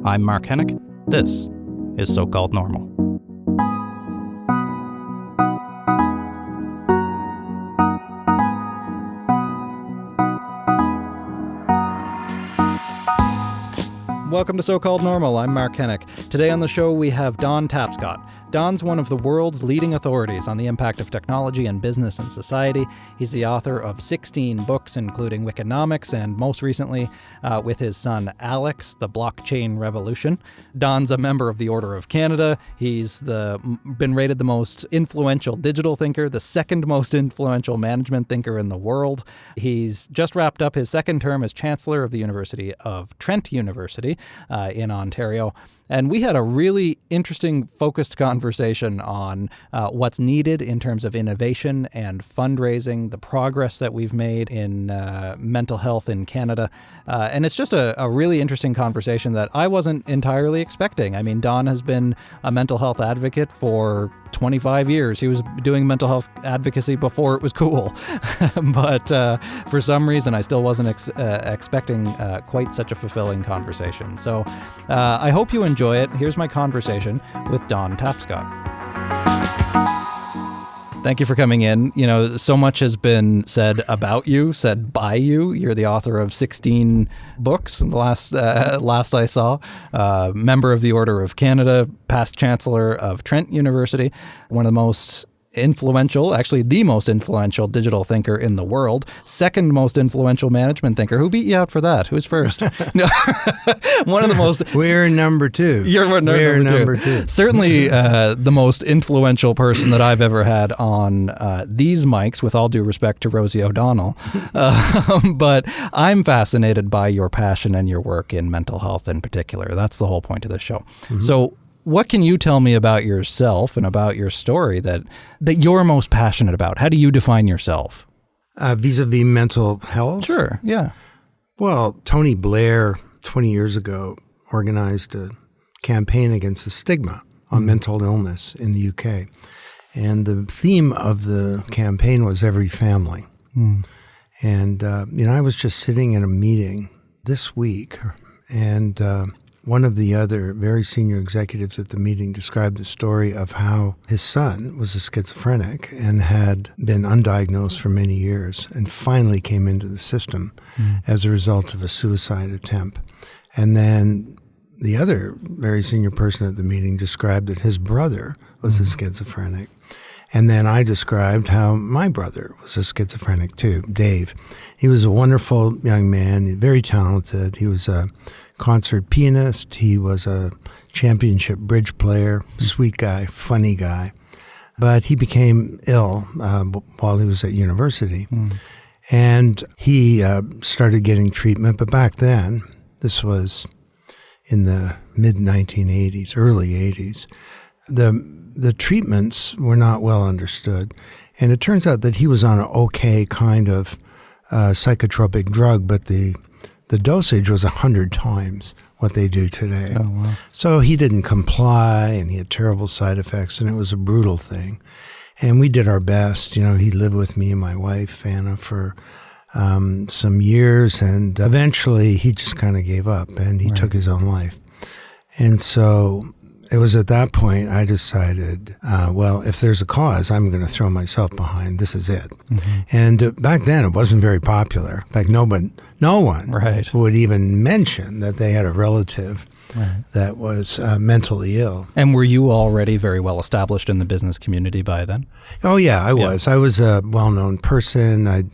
I'm Mark Hennick. This is So-Called Normal. Welcome to So-Called Normal. I'm Mark Hennick. Today on the show we have Don Tapscott. Don's one of the world's leading authorities on the impact of technology in business and society. He's the author of 16 books, including Wikinomics, and most recently, with his son Alex, The Blockchain Revolution. Don's a member of the Order of Canada. He's been rated the most influential digital thinker, the second most influential management thinker in the world. He's just wrapped up his second term as Chancellor of the University of Trent University in Ontario. And we had a really interesting, focused conversation on what's needed in terms of innovation and fundraising, the progress that we've made in mental health in Canada. And it's just a really interesting conversation that I wasn't entirely expecting. I mean, Don has been a mental health advocate for 25 years. He was doing mental health advocacy before it was cool. But for some reason, I still wasn't expecting quite such a fulfilling conversation. So I hope you enjoy it. Here's my conversation with Don Tapscott. Thank you for coming in. You know, so much has been said about you, said by you. You're the author of 16 books, last I saw. Member of the Order of Canada, past Chancellor of Trent University, one of the most influential, actually the most influential digital thinker in the world, second most influential management thinker. Who beat you out for that? Who's first? One of the most... We're number two. We're number two. Certainly the most influential person that I've ever had on these mics, with all due respect to Rosie O'Donnell. But I'm fascinated by your passion and your work in mental health in particular. That's the whole point of this show. Mm-hmm. So what can you tell me about yourself and about your story that you're most passionate about? How do you define yourself? Vis-a-vis mental health? Sure, yeah. Well, Tony Blair, 20 years ago, organized a campaign against the stigma on mental illness in the UK. And the theme of the campaign was every family. And, I was just sitting in a meeting this week, and one of the other very senior executives at the meeting described the story of how his son was a schizophrenic and had been undiagnosed for many years and finally came into the system as a result of a suicide attempt. And then the other very senior person at the meeting described that his brother was a schizophrenic. And then I described how my brother was a schizophrenic too, Dave. He was a wonderful young man, very talented. He was a concert pianist. He was a championship bridge player, sweet guy, funny guy. But he became ill while he was at university. And he started getting treatment. But back then, this was in the mid-1980s, early 80s, the treatments were not well understood. And it turns out that he was on an okay kind of psychotropic drug, but the dosage was 100 times what they do today. Oh, wow. So he didn't comply, and he had terrible side effects, and it was a brutal thing. And we did our best. You know, he lived with me and my wife, Anna, for some years, and eventually he just kind of gave up, and he took his own life. And so it was at that point I decided, if there's a cause, I'm going to throw myself behind. This is it. And back then it wasn't very popular. In fact, no one would even mention that they had a relative that was mentally ill. And were you already very well established in the business community by then? Oh, yeah, I was. I was a well-known person.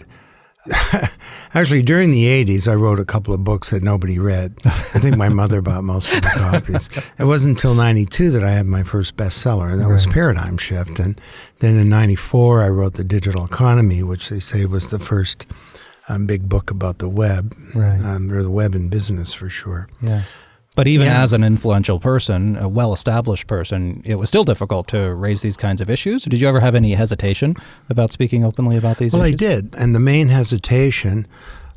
Actually, during the 80s, I wrote a couple of books that nobody read. I think my mother bought most of the copies. It wasn't until 92 that I had my first bestseller, and that was Paradigm Shift. And then in 94, I wrote The Digital Economy, which they say was the first big book about the web, or the web in business for sure. Yeah. But even as an influential person, a well-established person, it was still difficult to raise these kinds of issues. Did you ever have any hesitation about speaking openly about these issues? Well, I did. And the main hesitation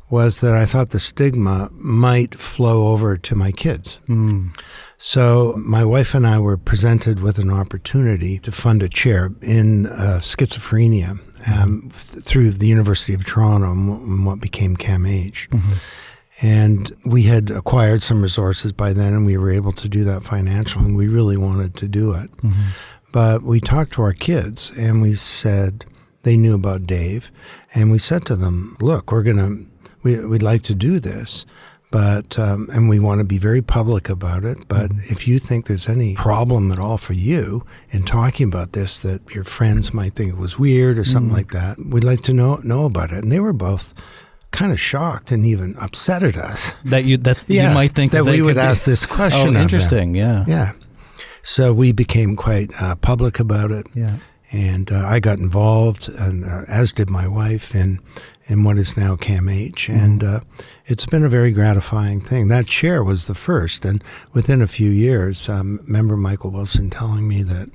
was that I thought the stigma might flow over to my kids. So my wife and I were presented with an opportunity to fund a chair in schizophrenia through the University of Toronto and what became CAMH. And we had acquired some resources by then, and we were able to do that financially, and we really wanted to do it. Mm-hmm. But we talked to our kids, and we said, they knew about Dave, and we said to them, look, we'd like to do this, but and we want to be very public about it, but if you think there's any problem at all for you in talking about this, that your friends might think it was weird or something like that, we'd like to know about it. And they were both kind of shocked and even upset at us. That you might think that we would ask this question. Oh, interesting, yeah. Yeah. So we became quite public about it. Yeah. And I got involved, and as did my wife, in what is now CAMH. And it's been a very gratifying thing. That chair was the first. And within a few years, remember Michael Wilson telling me that,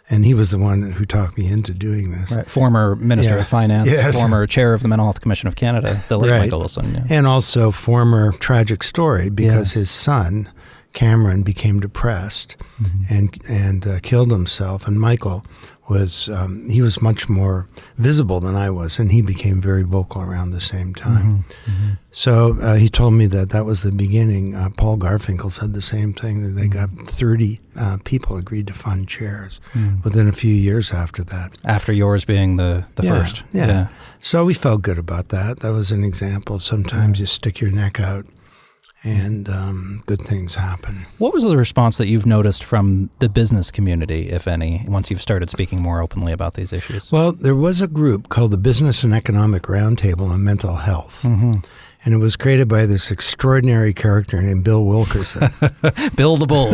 and he was the one who talked me into doing this. Right. Former Minister of Finance, former chair of the Mental Health Commission of Canada, the late Michael Wilson. Yeah. And also former tragic story, because his son, Cameron, became depressed and killed himself. And Michael was he was much more visible than I was, and he became very vocal around the same time. So he told me that was the beginning. Paul Garfinkel said the same thing, that they got 30 people agreed to fund chairs within a few years after that. After yours being the first. Yeah. So we felt good about that. That was an example. Sometimes you stick your neck out, and good things happen. What was the response that you've noticed from the business community, if any, once you've started speaking more openly about these issues? Well, there was a group called the Business and Economic Roundtable on Mental Health. And it was created by this extraordinary character named Bill Wilkerson. Bill the Bull.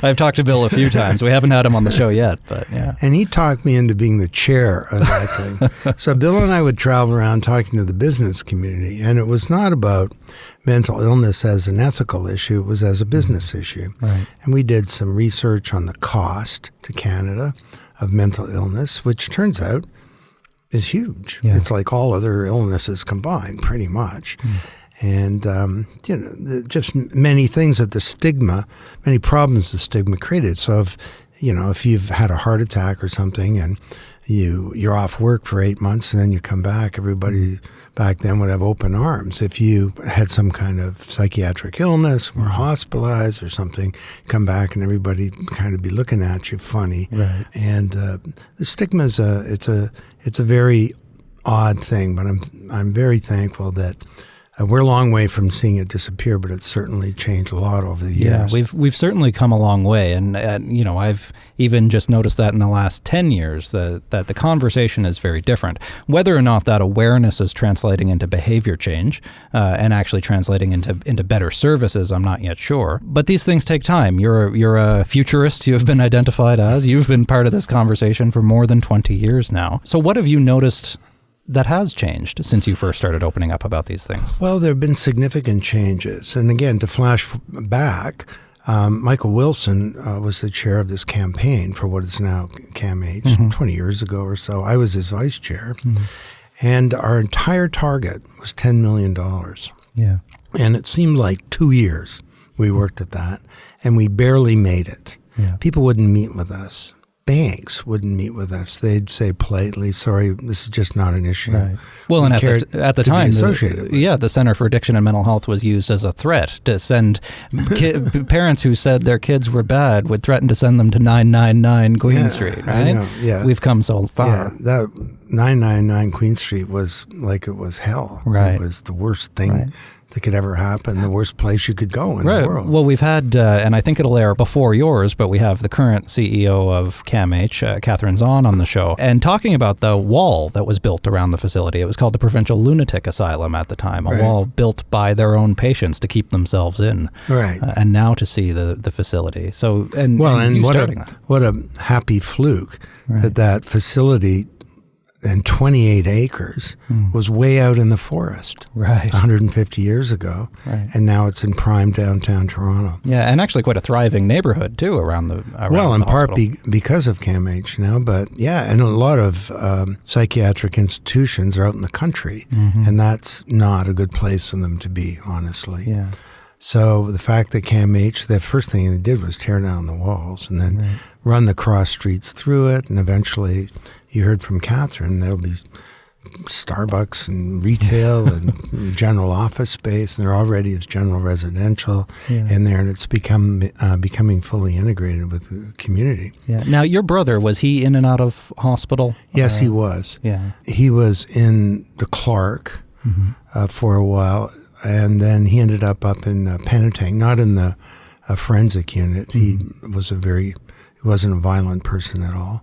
I've talked to Bill a few times. We haven't had him on the show yet, but yeah. And he talked me into being the chair of that thing. So Bill and I would travel around talking to the business community, and it was not about mental illness as an ethical issue, it was as a business issue. Right. And we did some research on the cost to Canada of mental illness, which turns out is huge. Yeah. It's like all other illnesses combined, pretty much. And, just many things that many problems the stigma created. So if you've had a heart attack or something and you're off work for 8 months and then you come back, everybody back then would have open arms. If you had some kind of psychiatric illness, were hospitalized or something, come back and everybody kind of be looking at you funny. Right. And the stigma is it's a very odd thing, but I'm very thankful that we're a long way from seeing it disappear, but it's certainly changed a lot over the years. Yeah, we've certainly come a long way, and I've even just noticed that in the last 10 years that the conversation is very different. Whether or not that awareness is translating into behavior change and actually translating into better services, I'm not yet sure. But these things take time. You're a futurist. You have been identified as. You've been part of this conversation for more than 20 years now. So what have you noticed that has changed since you first started opening up about these things? Well, there have been significant changes. And again, to flash back, Michael Wilson was the chair of this campaign for what is now CAMH 20 years ago or so. I was his vice chair. And our entire target was $10 million. Yeah. And it seemed like 2 years we worked at that, and we barely made it. Yeah. People wouldn't meet with us. Banks wouldn't meet with us. They'd say politely, sorry, this is just not an issue. Right. Well, and at the time, the Center for Addiction and Mental Health was used as a threat to send parents who said their kids were bad would threaten to send them to 999 Queen Street, right? I know, yeah. We've come so far. Yeah, that 999 Queen Street was like it was hell. Right. It was the worst thing that could ever happen, the worst place you could go in the world. Well, we've had, and I think it'll air before yours, but we have the current CEO of CAMH, Catherine Zahn, on the show, and talking about the wall that was built around the facility. It was called the Provincial Lunatic Asylum at the time, a wall built by their own patients to keep themselves in. Right. And now to see the facility. So, and what a happy fluke that facility and 28 acres was way out in the forest 150 years ago. Right. And now it's in prime downtown Toronto. Yeah, and actually quite a thriving neighborhood, too, around the in part hospital. Because of CAMH now, but and a lot of psychiatric institutions are out in the country, and that's not a good place for them to be, honestly. Yeah. So the fact that CAMH, the first thing they did was tear down the walls and then run the cross streets through it, and eventually, you heard from Catherine, there'll be Starbucks and retail and general office space, and there already is general residential in there, and it's becoming fully integrated with the community. Yeah. Now, your brother, was he in and out of hospital? Yes, he was. Yeah. He was in the Clark for a while, and then he ended up in Penetang, not in the forensic unit. He wasn't a violent person at all.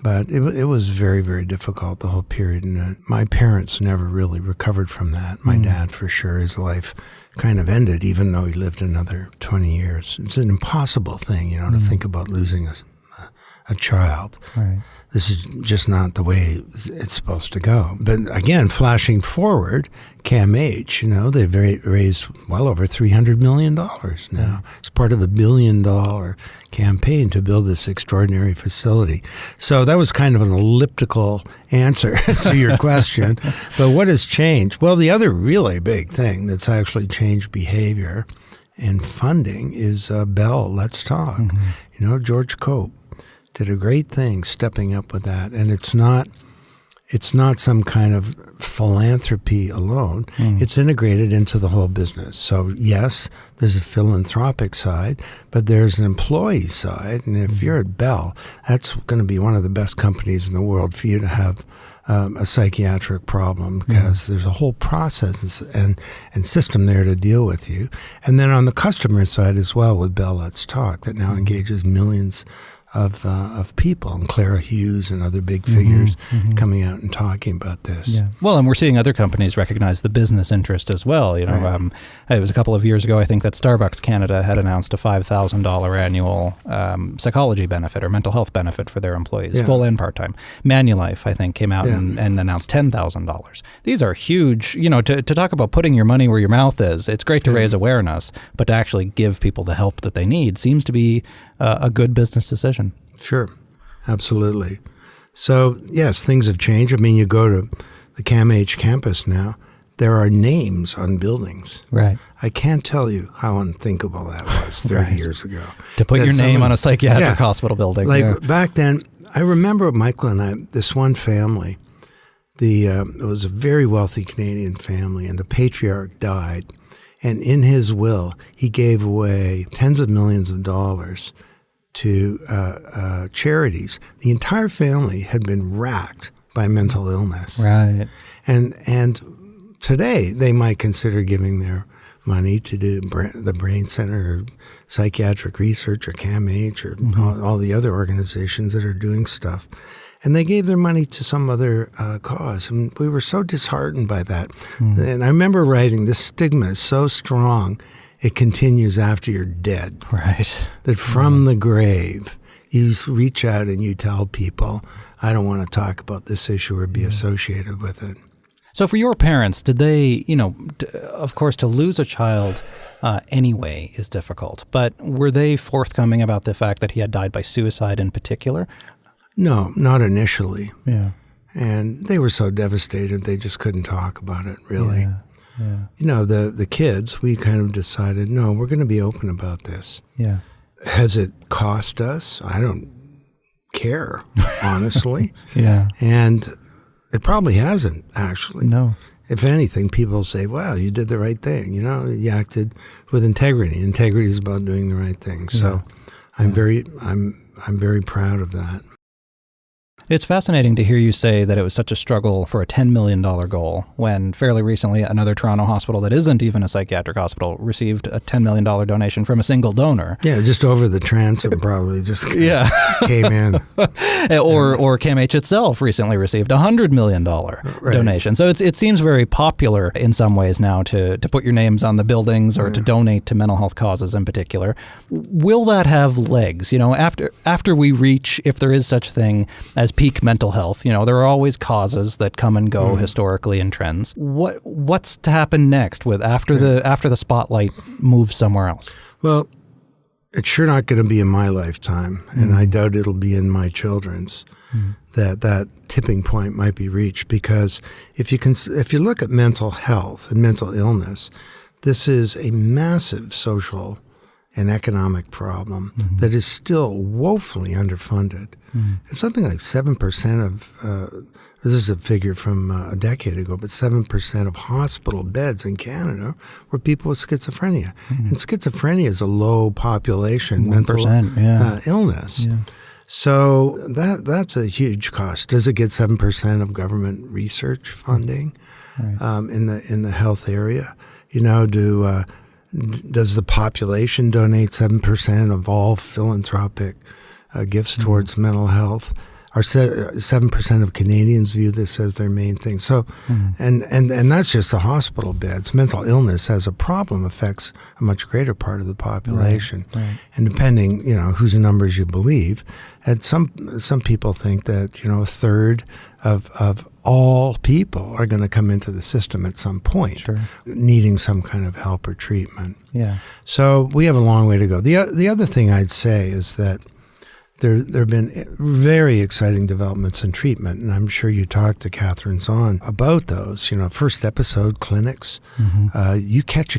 But it was very, very difficult, the whole period. And my parents never really recovered from that. My dad, for sure, his life kind of ended, even though he lived another 20 years. It's an impossible thing, to think about losing a child. Right. This is just not the way it's supposed to go. But again, flashing forward, CAMH, they've raised well over $300 million now. It's part of a $1 billion campaign to build this extraordinary facility. So that was kind of an elliptical answer to your question. But what has changed? Well, the other really big thing that's actually changed behavior and funding is Bell, Let's Talk. George Cope did a great thing stepping up with that. And it's not some kind of philanthropy alone. It's integrated into the whole business. So yes, there's a philanthropic side, but there's an employee side. And if you're at Bell, that's going to be one of the best companies in the world for you to have a psychiatric problem, because there's a whole process and system there to deal with you. And then on the customer side as well with Bell Let's Talk, that now engages millions of people, and Clara Hughes and other big figures coming out and talking about this. Yeah. Well, and we're seeing other companies recognize the business interest as well. It was a couple of years ago, I think, that Starbucks Canada had announced a $5,000 annual psychology benefit or mental health benefit for their employees, full and part-time. Manulife, I think, came out and announced $10,000. These are huge, to talk about putting your money where your mouth is. It's great to raise awareness, but to actually give people the help that they need seems to be a good business decision. Sure, absolutely. So, yes, things have changed. I mean, you go to the CAMH campus now, there are names on buildings. Right. I can't tell you how unthinkable that was 30 years ago. To put your name on a psychiatric hospital building. Back then, I remember Michael and I, this one family, it was a very wealthy Canadian family, and the patriarch died. And in his will, he gave away tens of millions of dollars to charities. The entire family had been racked by mental illness. Right. And today they might consider giving their money to do the Brain Center or psychiatric research or CAMH or all the other organizations that are doing stuff. And they gave their money to some other cause. And we were so disheartened by that. And I remember writing, this stigma is so strong, it continues after you're dead. Right. That from the grave, you reach out and you tell people, I don't want to talk about this issue or be associated with it. So for your parents, did they, of course, to lose a child anyway is difficult, but were they forthcoming about the fact that he had died by suicide in particular? No, not initially. Yeah. And they were so devastated, they just couldn't talk about it, really. Yeah. The kids, we kind of decided, no, we're going to be open about this. Yeah. Has it cost us? I don't care, honestly. Yeah. And it probably hasn't, actually. No. If anything, people say, wow, you did the right thing. You acted with integrity. Integrity is about doing the right thing. So I'm very proud of that. It's fascinating to hear you say that it was such a struggle for a $10 million goal when fairly recently another Toronto hospital that isn't even a psychiatric hospital received a $10 million donation from a single donor. Yeah, just over the transom probably just came in. Or CAMH itself recently received a $100 million donation. So it seems very popular in some ways now to put your names on the buildings or to donate to mental health causes in particular. Will that have legs? After we reach, if there is such a thing as peak mental health, there are always causes that come and go historically in trends. What's to happen next with after the spotlight moves somewhere else? Well, it's sure not going to be in my lifetime, and I doubt it'll be in my children's. That tipping point might be reached, because if you look at mental health and mental illness, this is a massive social an economic problem that is still woefully underfunded. And something like 7% of, this is a figure from a decade ago, but 7% of hospital beds in Canada were people with schizophrenia. And schizophrenia is a low population mental illness. Yeah. So that's a huge cost. Does it get 7% of government research funding in the health area? Does the population donate 7% of all philanthropic gifts towards mental health? Or 7% of Canadians view this as their main thing. So, and that's just the hospital beds. Mental illness as a problem affects a much greater part of the population. Right. And depending, whose numbers you believe, and some people think that, a third of all people are going to come into the system at some point, needing some kind of help or treatment. Yeah. So we have a long way to go. The other thing I'd say is that there have been very exciting developments in treatment, and I'm sure you talked to Catherine Zahn about those. First episode clinics. You catch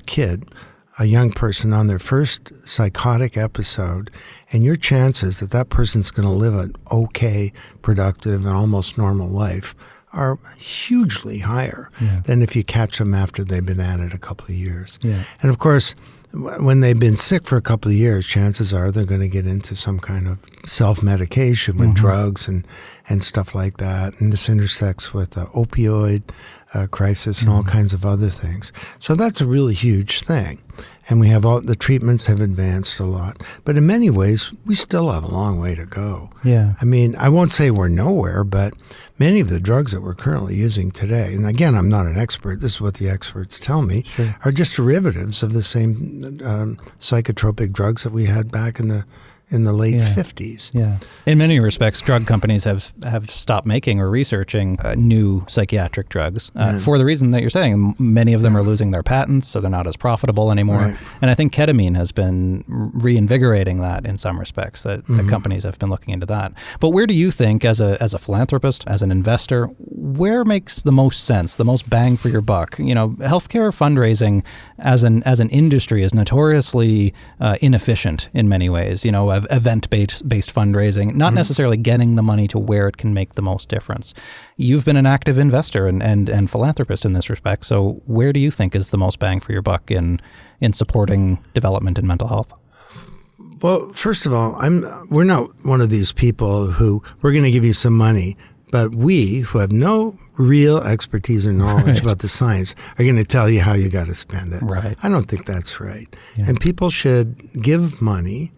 a young person on their first psychotic episode, and your chances that person's going to live an okay, productive, and almost normal life are hugely higher than if you catch them after they've been at it a couple of years. Yeah. And of course, when they've been sick for a couple of years, chances are they're going to get into some kind of self-medication with drugs and stuff like that. And this intersects with the opioid crisis and all kinds of other things. So that's a really huge thing. And we have the treatments have advanced a lot. But in many ways, we still have a long way to go. Yeah. I mean, I won't say we're nowhere, but many of the drugs that we're currently using today, and again, I'm not an expert, this is what the experts tell me, are just derivatives of the same psychotropic drugs that we had back in the late 50s. Yeah. In many respects, drug companies have stopped making or researching new psychiatric drugs for the reason that you're saying. Many of them are losing their patents, so they're not as profitable anymore. Right. And I think ketamine has been reinvigorating that in some respects, that the companies have been looking into that. But where do you think, as a philanthropist, as an investor, where makes the most sense, the most bang for your buck? Healthcare fundraising as an industry is notoriously inefficient in many ways. Event-based fundraising, not necessarily getting the money to where it can make the most difference. You've been an active investor and philanthropist in this respect, so where do you think is the most bang for your buck in supporting development in mental health? Well, first of all, we're not one of these people who we're going to give you some money, but we, who have no real expertise or knowledge about the science, are going to tell you how you got to spend it. Right. I don't think that's right. Yeah. And people should give money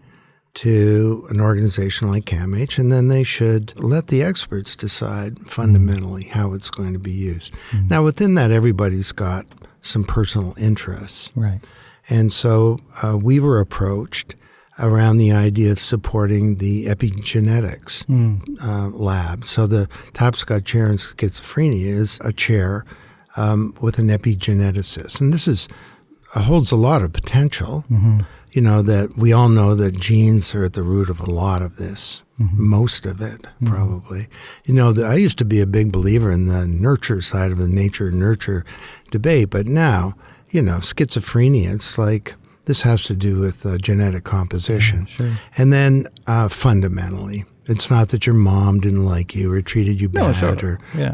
to an organization like CAMH, and then they should let the experts decide fundamentally how it's going to be used. Now, within that, everybody's got some personal interests. Right. And so we were approached around the idea of supporting the epigenetics lab. So the Tapscott Chair in Schizophrenia is a chair with an epigeneticist. And this holds a lot of potential. That we all know that genes are at the root of a lot of this, most of it, probably. I used to be a big believer in the nurture side of the nature-nurture debate, but now, schizophrenia, it's like this has to do with genetic composition. And then fundamentally, it's not that your mom didn't like you or treated you bad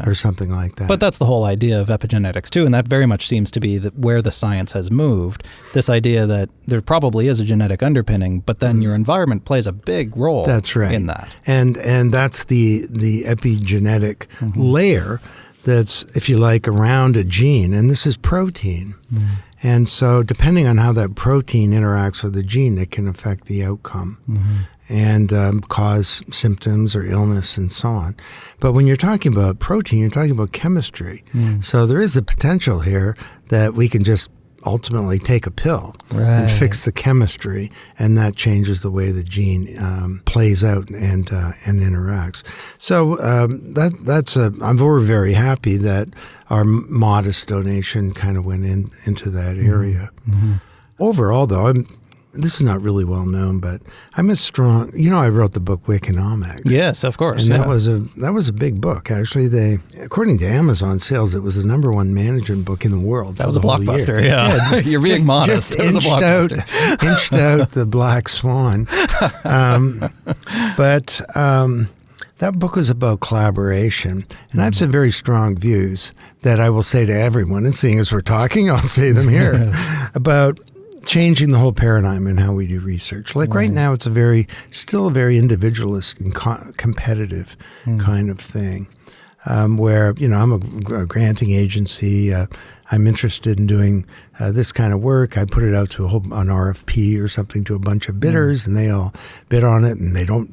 or something like that. But that's the whole idea of epigenetics too, and that very much seems to be where the science has moved. This idea that there probably is a genetic underpinning, but then your environment plays a big role in that. And that's the epigenetic layer that's, if you like, around a gene, and this is protein. And so depending on how that protein interacts with the gene, it can affect the outcome. And cause symptoms or illness and so on. But when you're talking about protein, you're talking about chemistry. So there is a potential here that we can just ultimately take a pill and fix the chemistry, and that changes the way the gene plays out and interacts. So we're very happy that our modest donation kind of went into that area. Overall, though, this is not really well known, but I'm a strong, I wrote the book Wikinomics. Yes, of course. And that was a big book. Actually, according to Amazon sales, it was the number one management book in the world. That was a blockbuster, yeah. You're being modest. Just inched out the black swan. But that book was about collaboration. And I have some very strong views that I will say to everyone. And seeing as we're talking, I'll say them here about changing the whole paradigm in how we do research. Like right now, it's still a very individualist and competitive kind of thing. Where, I'm a granting agency. I'm interested in doing this kind of work. I put it out to an RFP or something to a bunch of bidders, and they all bid on it, and they don't,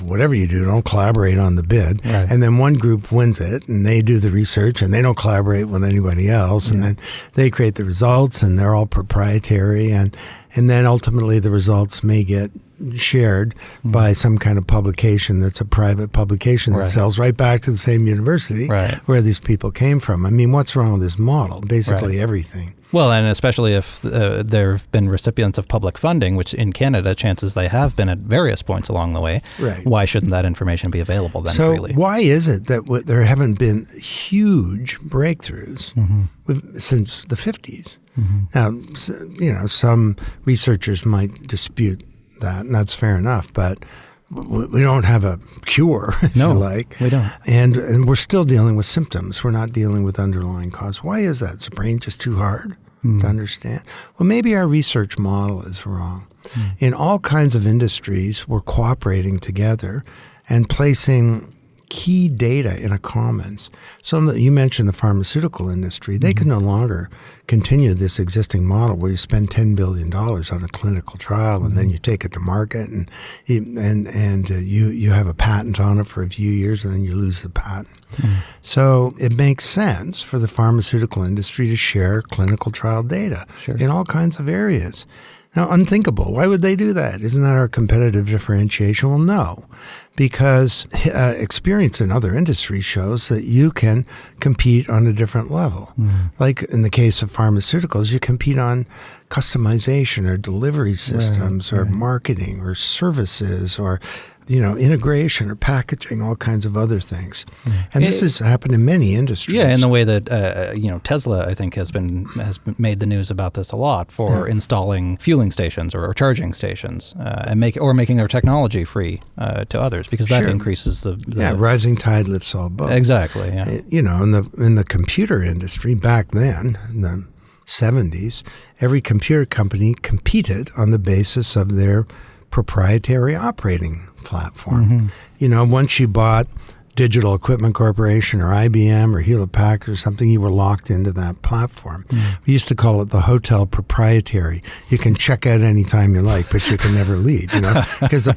whatever you do, don't collaborate on the bid. Right. And then one group wins it, and they do the research, and they don't collaborate with anybody else. And then they create the results, and they're all proprietary. And then ultimately the results may get shared by some kind of publication that's a private publication that sells right back to the same university where these people came from. I mean, what's wrong with this model? Basically everything. Well, and especially if there have been recipients of public funding, which in Canada, chances they have been at various points along the way. Right. Why shouldn't that information be available then freely? So why is it that there haven't been huge breakthroughs since the 50s? Now, some researchers might dispute that, and that's fair enough, but we don't have a cure, if you like. We don't. And we're still dealing with symptoms. We're not dealing with underlying cause. Why is that? Is the brain just too hard to understand? Well, maybe our research model is wrong. In all kinds of industries, we're cooperating together and placing key data in a commons. So you mentioned the pharmaceutical industry. They can no longer continue this existing model where you spend $10 billion on a clinical trial and then you take it to market and you have a patent on it for a few years and then you lose the patent. So it makes sense for the pharmaceutical industry to share clinical trial data in all kinds of areas. Now, unthinkable. Why would they do that? Isn't that our competitive differentiation? Well, no, because experience in other industries shows that you can compete on a different level. Like in the case of pharmaceuticals, you compete on customization or delivery systems or marketing or services or integration or packaging, all kinds of other things. And this has happened in many industries. Yeah, in the way that Tesla, I think, has made the news about this a lot for installing fueling stations or charging stations and making their technology free to others because that increases the rising tide lifts all boats. Exactly. Yeah. In the computer industry back then, in the 70s, every computer company competed on the basis of their proprietary operating platform. Once you bought Digital Equipment Corporation or IBM or Hewlett-Packard or something, you were locked into that platform. We used to call it the hotel proprietary. You can check out any time you like, but you can never leave, because the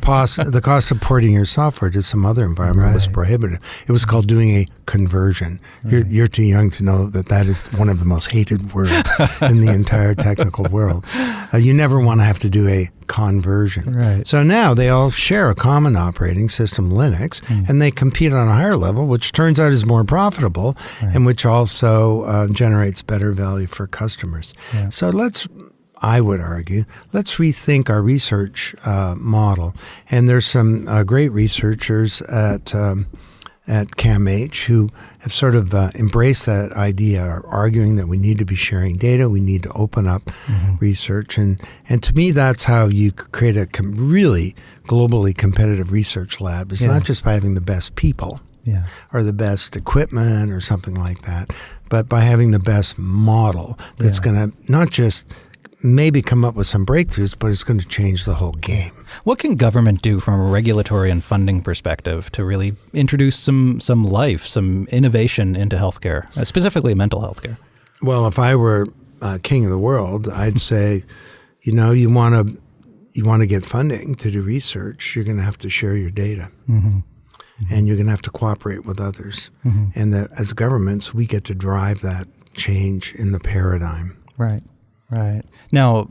cost of porting your software to some other environment was prohibitive. It was called doing a conversion. You're too young to know that is one of the most hated words in the entire technical world. You never want to have to do a conversion. Right. So now they all share a common operating system, Linux, and they compete on a higher level, which turns out is more profitable and which also generates better value for customers. So I would argue, let's rethink our research model. And there's some great researchers at CAMH who have sort of embraced that idea, are arguing that we need to be sharing data, we need to open up research. And to me, that's how you create a really globally competitive research lab. It's not just by having the best people or the best equipment or something like that, but by having the best model that's going to not just maybe come up with some breakthroughs, but it's going to change the whole game. What can government do from a regulatory and funding perspective to really introduce some life, some innovation into healthcare, specifically mental health care? Well, if I were king of the world, I'd say, you want to get funding to do research, you're going to have to share your data. And you're going to have to cooperate with others. And that as governments, we get to drive that change in the paradigm. Right. Now,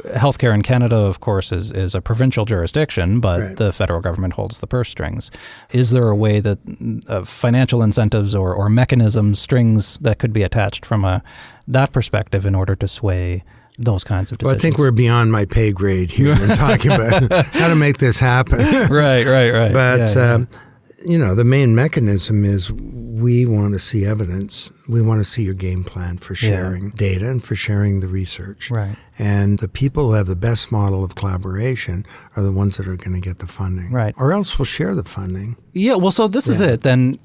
healthcare in Canada, of course, is a provincial jurisdiction, but the federal government holds the purse strings. Is there a way that financial incentives or mechanisms, strings that could be attached from that perspective in order to sway those kinds of Well, decisions. I think we're beyond my pay grade here. We're talking about how to make this happen. Right. But, the main mechanism is we want to see evidence. We want to see your game plan for sharing data and for sharing the research. Right. And the people who have the best model of collaboration are the ones that are going to get the funding. Right. Or else we'll share the funding. Yeah, well, so this is it. Then,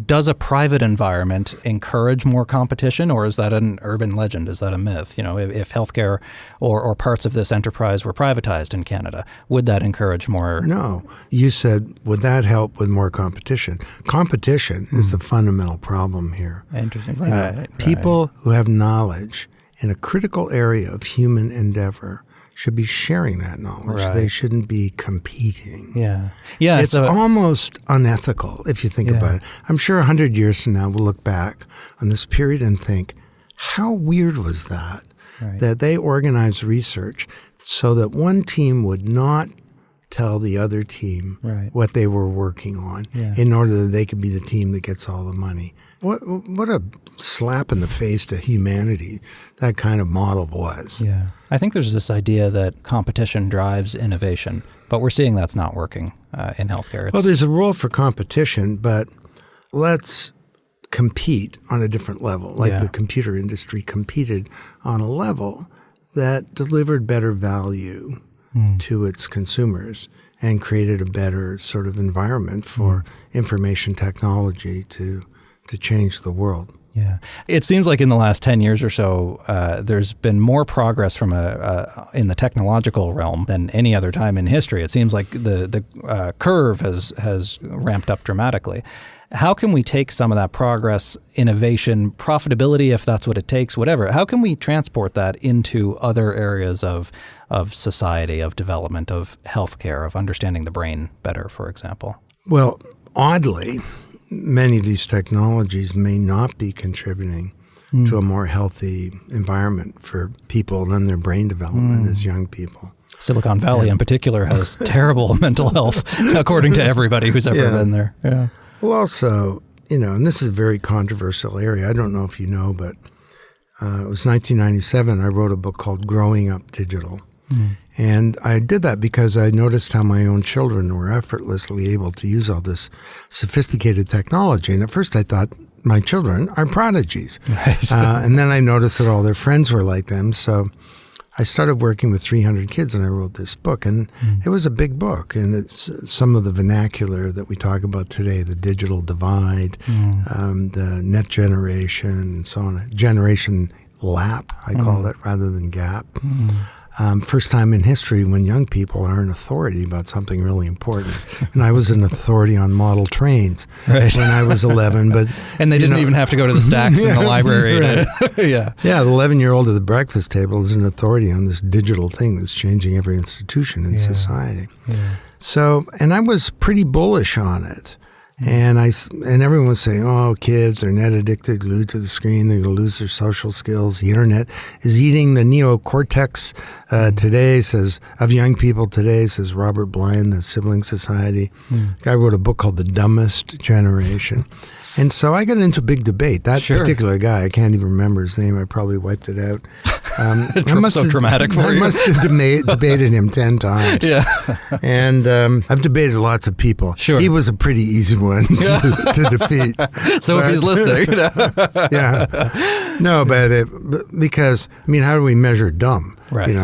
does a private environment encourage more competition, or is that an urban legend? Is that a myth? If healthcare or parts of this enterprise were privatized in Canada, would that encourage more? No. You said, would that help with more competition? Competition is the fundamental problem here. Interesting. Right. People who have knowledge in a critical area of human endeavor should be sharing that knowledge. Right. They shouldn't be competing. Yeah. It's almost unethical if you think about it. I'm sure 100 years from now we'll look back on this period and think, how weird was that? Right. That they organized research so that one team would not tell the other team what they were working on in order that they could be the team that gets all the money. What a slap in the face to humanity that kind of model was. Yeah. I think there's this idea that competition drives innovation, but we're seeing that's not working in healthcare. Well, there's a role for competition, but let's compete on a different level. Like the computer industry competed on a level that delivered better value to its consumers and created a better sort of environment for information technology to change the world. Yeah. It seems like in the last 10 years or so, there's been more progress from in the technological realm than any other time in history. It seems like the curve has ramped up dramatically. How can we take some of that progress, innovation, profitability, if that's what it takes, whatever, how can we transport that into other areas of society, of development, of healthcare, of understanding the brain better, for example? Well, oddly, many of these technologies may not be contributing to a more healthy environment for people and their brain development as young people. Silicon Valley in particular has terrible mental health, according to everybody who's ever been there. Yeah. Well, also, and this is a very controversial area. I don't know if you know, but it was 1997. I wrote a book called Growing Up Digital. And I did that because I noticed how my own children were effortlessly able to use all this sophisticated technology. And at first I thought, my children are prodigies. Right. And then I noticed that all their friends were like them. So I started working with 300 kids and I wrote this book. And it was a big book. And it's some of the vernacular that we talk about today, the digital divide, the net generation, and so on. Generation lap, I call it, rather than gap. First time in history when young people are an authority about something really important. And I was an authority on model trains when I was 11. And they didn't even have to go to the stacks in the library. The 11-year-old at the breakfast table is an authority on this digital thing that's changing every institution in society. Yeah. So, and I was pretty bullish on it. And everyone was saying, oh, kids are net addicted, glued to the screen, they're going to lose their social skills. The internet is eating the neocortex today, of young people today, says Robert Blind, the Sibling Society. Guy wrote a book called The Dumbest Generation. And so I got into a big debate. That particular guy, I can't even remember his name. I probably wiped it out. So traumatic for you. I must have debated him 10 times. Yeah. And I've debated lots of people. Sure. He was a pretty easy one to defeat. If he's listening. Yeah. No, but because, how do we measure dumb? Right.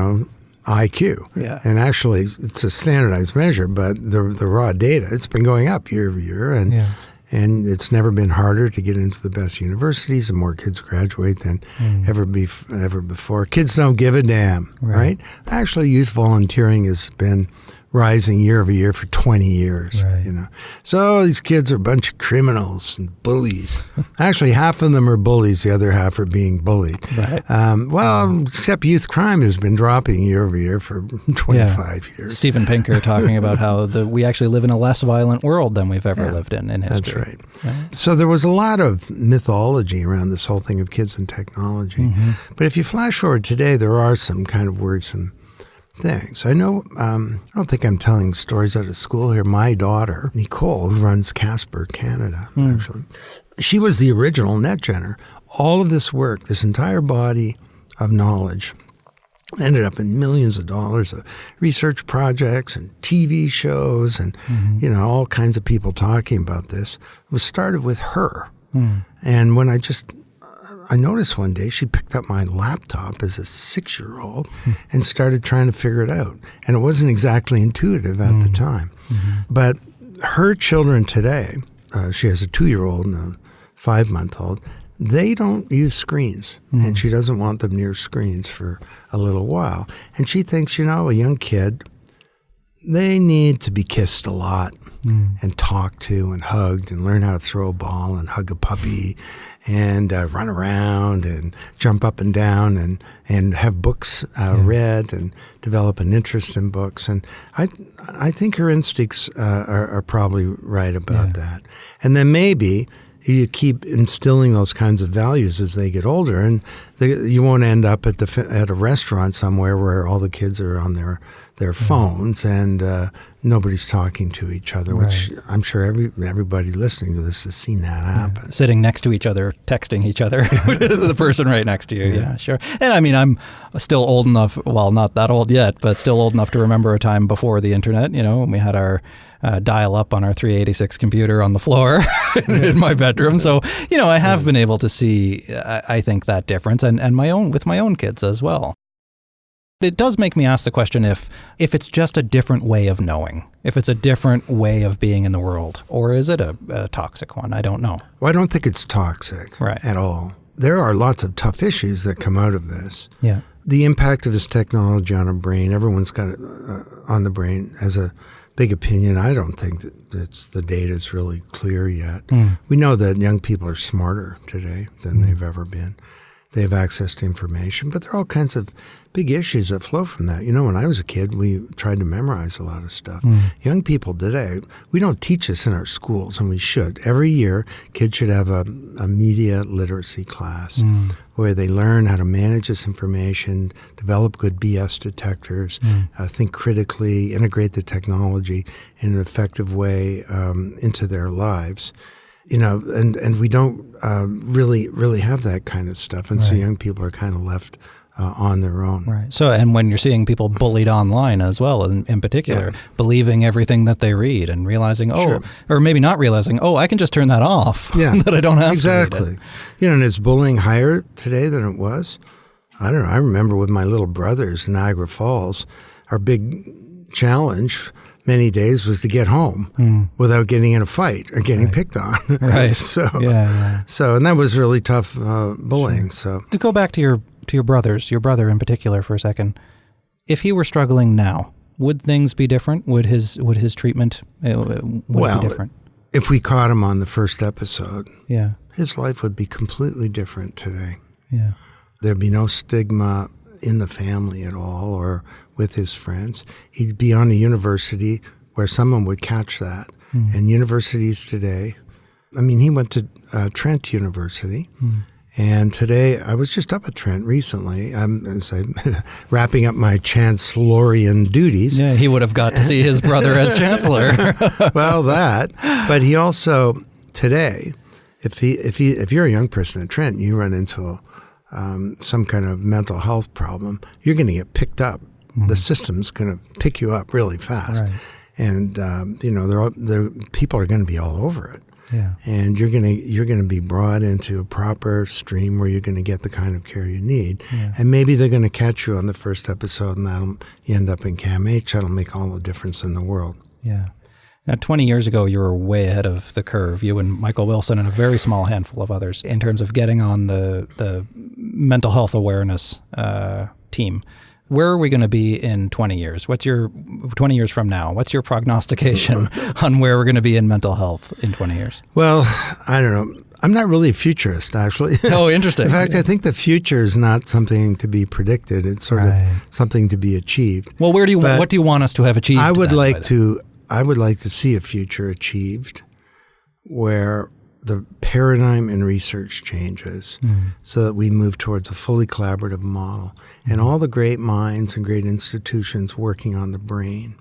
IQ. Yeah. And actually, it's a standardized measure, but the raw data, it's been going up year over year. And it's never been harder to get into the best universities, and more kids graduate than ever before. Kids don't give a damn, right? Actually, youth volunteering has been rising year over year for 20 years. Right. So these kids are a bunch of criminals and bullies. Actually, half of them are bullies. The other half are being bullied. Right. Except youth crime has been dropping year over year for 25 years. Steven Pinker talking about how we actually live in a less violent world than we've ever lived in history. That's right. So there was a lot of mythology around this whole thing of kids and technology. But if you flash forward today, there are some kind of worrisome things. I know, I don't think I'm telling stories out of school here. My daughter, Nicole, who runs Casper Canada, actually, she was the original NetGener. All of this work, this entire body of knowledge Ended up in millions of dollars of research projects and TV shows and, all kinds of people talking about this. It was started with her. And when I noticed one day she picked up my laptop as a 6-year-old and started trying to figure it out. And it wasn't exactly intuitive at the time. But her children today, she has a 2-year-old and a 5-month-old, they don't use screens, and she doesn't want them near screens for a little while. And she thinks, a young kid, they need to be kissed a lot and talked to and hugged and learn how to throw a ball and hug a puppy and run around and jump up and down and have books read and develop an interest in books. And I think her instincts are probably right about that. And then maybe you keep instilling those kinds of values as they get older, and you won't end up at a restaurant somewhere where all the kids are on their phones and nobody's talking to each other, which I'm sure everybody listening to this has seen that happen. Sitting next to each other, texting each other, the person right next to you. Yeah, sure. And I mean, I'm still old enough, well, not that old yet, but still old enough to remember a time before the internet, when we had our dial-up on our 386 computer on the floor in my bedroom. So, I have been able to see, I think, that difference and with my own kids as well. It does make me ask the question if it's just a different way of knowing, if it's a different way of being in the world, or is it a toxic one? I don't know. Well, I don't think it's toxic at all. There are lots of tough issues that come out of this. Yeah. The impact of this technology on our brain, everyone's got it on the brain as a big opinion. I don't think that the data is really clear yet. We know that young people are smarter today than they've ever been. They have access to information, but there are all kinds of big issues that flow from that. When I was a kid, we tried to memorize a lot of stuff. Young people today, we don't teach this in our schools, and we should. Every year, kids should have a media literacy class where they learn how to manage this information, develop good BS detectors, think critically, integrate the technology in an effective way into their lives. And we don't really have that kind of stuff. And so young people are kind of left on their own. Right. So, and when you're seeing people bullied online as well, in particular, believing everything that they read and realizing, or maybe not realizing, I can just turn that off. Yeah. That I don't have to read it. And is bullying higher today than it was? I don't know. I remember with my little brothers in Niagara Falls, our big challenge many days was to get home without getting in a fight or getting picked on. Right. So and that was really tough bullying. So to go back to your brother in particular for a second, if he were struggling now, would things be different? Would his treatment it be different? If we caught him on the first episode, his life would be completely different today. Yeah. There'd be no stigma in the family at all or with his friends. He'd be on a university where someone would catch that. And universities today, he went to Trent University. And today, I was just up at Trent recently. I'm wrapping up my chancellorian duties. Yeah, he would have got to see his brother as chancellor. Well, but he also today, if you're a young person at Trent, you run into some kind of mental health problem, you're going to get picked up. The system's going to pick you up really fast, and people are going to be all over it. Yeah. And you're gonna be brought into a proper stream where you're gonna get the kind of care you need. Yeah. And maybe they're gonna catch you on the first episode, and you end up in CAMH. That'll make all the difference in the world. Yeah. Now, 20 years ago, you were way ahead of the curve. You and Michael Wilson and a very small handful of others in terms of getting on the mental health awareness team. Where are we going to be in 20 years? 20 years from now? What's your prognostication on where we're going to be in mental health in 20 years? Well, I don't know. I'm not really a futurist, actually. Oh, interesting. In fact, I think the future is not something to be predicted. It's sort of something to be achieved. Well, what do you want us to have achieved? I would like to see a future achieved where the paradigm in research changes so that we move towards a fully collaborative model. And all the great minds and great institutions working on the brain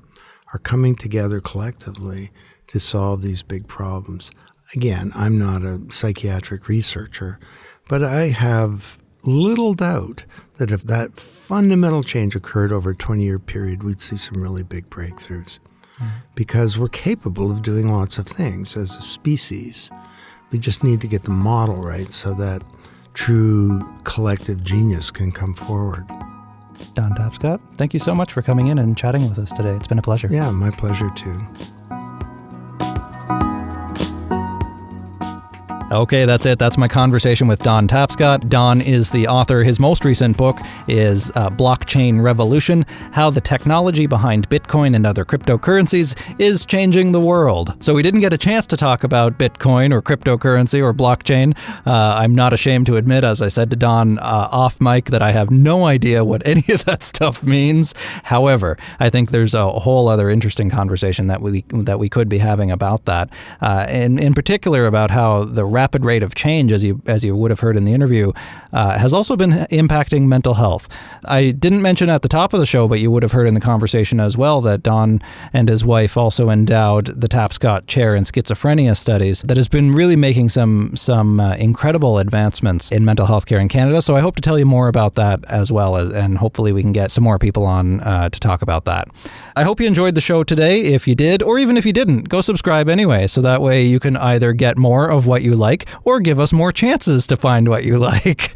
are coming together collectively to solve these big problems. Again, I'm not a psychiatric researcher, but I have little doubt that if that fundamental change occurred over a 20-year period, we'd see some really big breakthroughs. Because we're capable of doing lots of things as a species. We just need to get the model right so that true collective genius can come forward. Don Tapscott, thank you so much for coming in and chatting with us today. It's been a pleasure. Yeah, my pleasure too. Okay, that's it. That's my conversation with Don Tapscott. Don is the author. His most recent book is Blockchain Revolution: How the Technology Behind Bitcoin and Other Cryptocurrencies is Changing the World. So we didn't get a chance to talk about Bitcoin or cryptocurrency or blockchain. I'm not ashamed to admit, as I said to Don off mic, that I have no idea what any of that stuff means. However, I think there's a whole other interesting conversation that we could be having about that. And in particular about how the rapid rate of change, as you would have heard in the interview, has also been impacting mental health. I didn't mention at the top of the show, but you would have heard in the conversation as well that Don and his wife also endowed the Tapscott Chair in Schizophrenia Studies that has been really making some incredible advancements in mental health care in Canada. So I hope to tell you more about that as well, and hopefully we can get some more people on to talk about that. I hope you enjoyed the show today. If you did, or even if you didn't, go subscribe anyway, so that way you can either get more of what you like or give us more chances to find what you like.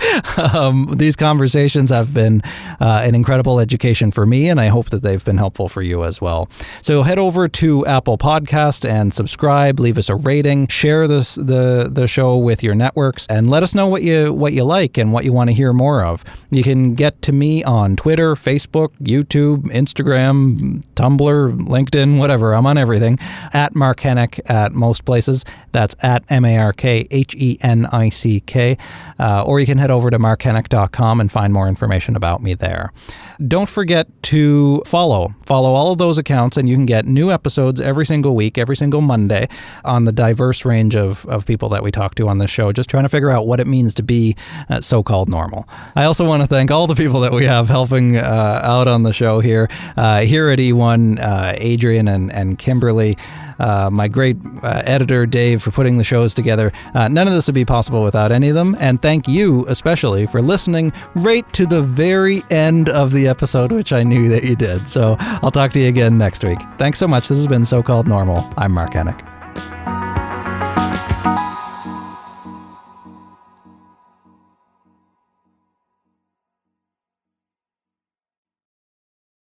These conversations have been an incredible education for me, and I hope that they've been helpful for you as well. So head over to Apple Podcast and subscribe, leave us a rating, share the show with your networks, and let us know what you like and what you want to hear more of. You can get to me on Twitter, Facebook, YouTube, Instagram, Tumblr, LinkedIn, whatever. I'm on everything. At Mark Hennick at most places. That's at MarkHenick. Or you can head over to markhennick.com and find more information about me there. Don't forget to follow all of those accounts, and you can get new episodes every single week, every single Monday, on the diverse range of people that we talk to on this show, just trying to figure out what it means to be so-called normal. I also want to thank all the people that we have helping out on the show here at E1, Adrian and Kimberly, my great editor Dave for putting the shows together. None of this would be possible without any of them, and thank you especially for listening right to the very end of the episode, which I knew that you did. So I'll talk to you again next week. Thanks so much. This has been So-Called Normal. I'm Mark Hennick.